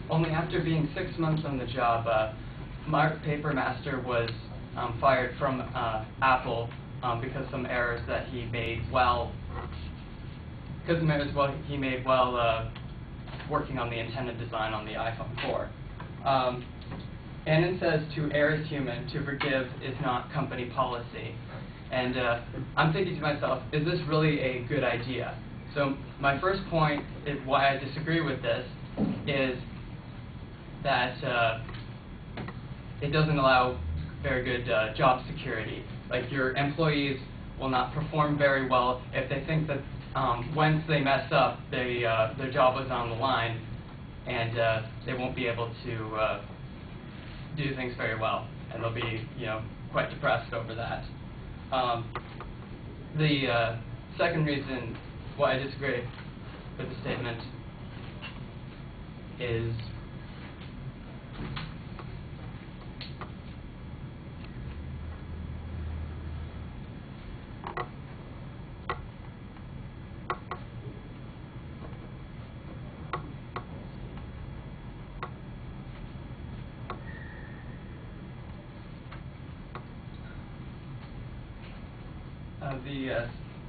only after being 6 months on the job, Mark Papermaster was fired from Apple because some errors that he made while working on the antenna design on the iPhone 4. Annan says to err is human, to forgive is not company policy. And I'm thinking to myself, is this really a good idea? So my first point is why I disagree with this is that it doesn't allow very good job security. Like, your employees will not perform very well if they think that once they mess up, their job is on the line, and they won't be able to do things very well, and they'll be, quite depressed over that. The second reason why I disagree with the statement is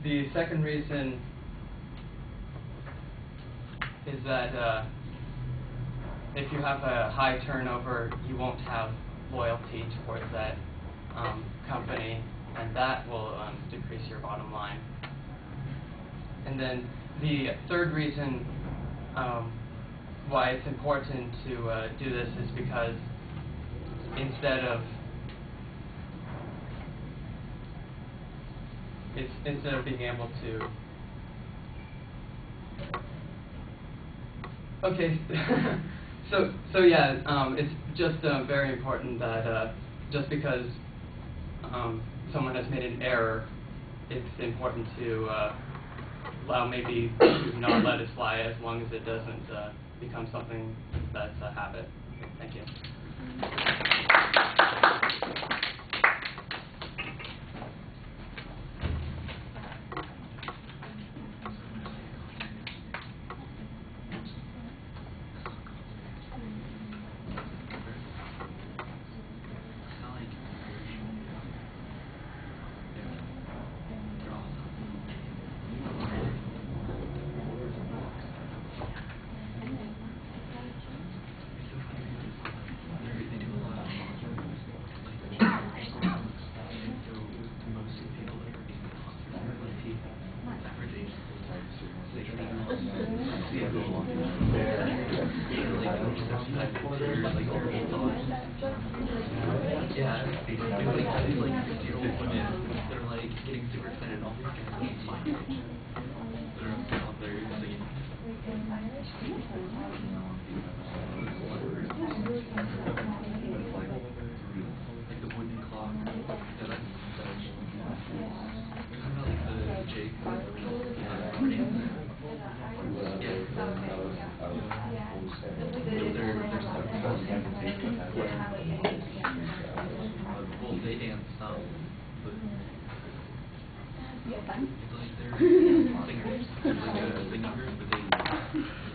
the second reason is that if you have a high turnover, you won't have loyalty towards that company, and that will decrease your bottom line. And then the third reason why it's important to do this is because instead of being able to, okay, so yeah, it's just very important that just because someone has made an error, it's important to allow maybe to not let it fly as long as it doesn't become something that's a habit. Okay, thank you.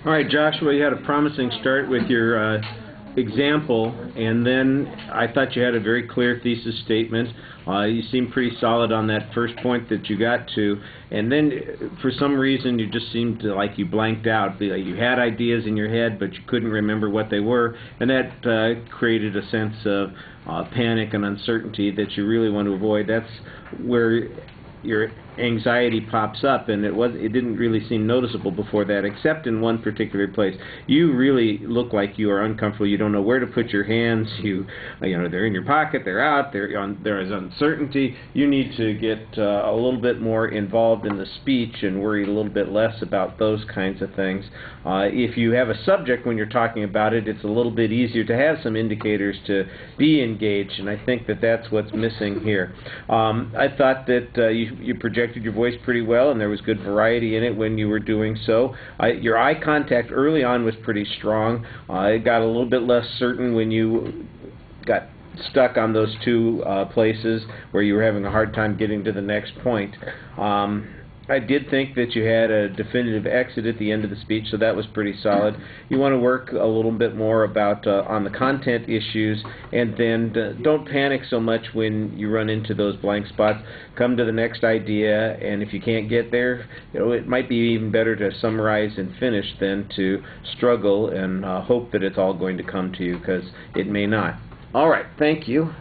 All right, Joshua, you had a promising start with your example, and then I thought you had a very clear thesis statement. You seemed pretty solid on that first point that you got to, and then for some reason you just seemed to, like, you blanked out. You had ideas in your head, but you couldn't remember what they were, and that created a sense of panic and uncertainty that you really want to avoid. That's where your anxiety pops up, and it didn't really seem noticeable before that, except in one particular place. You really look like you are uncomfortable. You don't know where to put your hands. They're in your pocket, they're out, there is uncertainty. You need to get a little bit more involved in the speech and worry a little bit less about those kinds of things. If you have a subject when you're talking about it, it's a little bit easier to have some indicators to be engaged, and I think that that's what's missing here. I thought that you projected your voice pretty well, and there was good variety in it when you were doing so. Your eye contact early on was pretty strong. It got a little bit less certain when you got stuck on those two places where you were having a hard time getting to the next point. I did think that you had a definitive exit at the end of the speech, so that was pretty solid. You want to work a little bit more about on the content issues, and then don't panic so much when you run into those blank spots. Come to the next idea, and if you can't get there, it might be even better to summarize and finish than to struggle and hope that it's all going to come to you, because it may not. All right, thank you.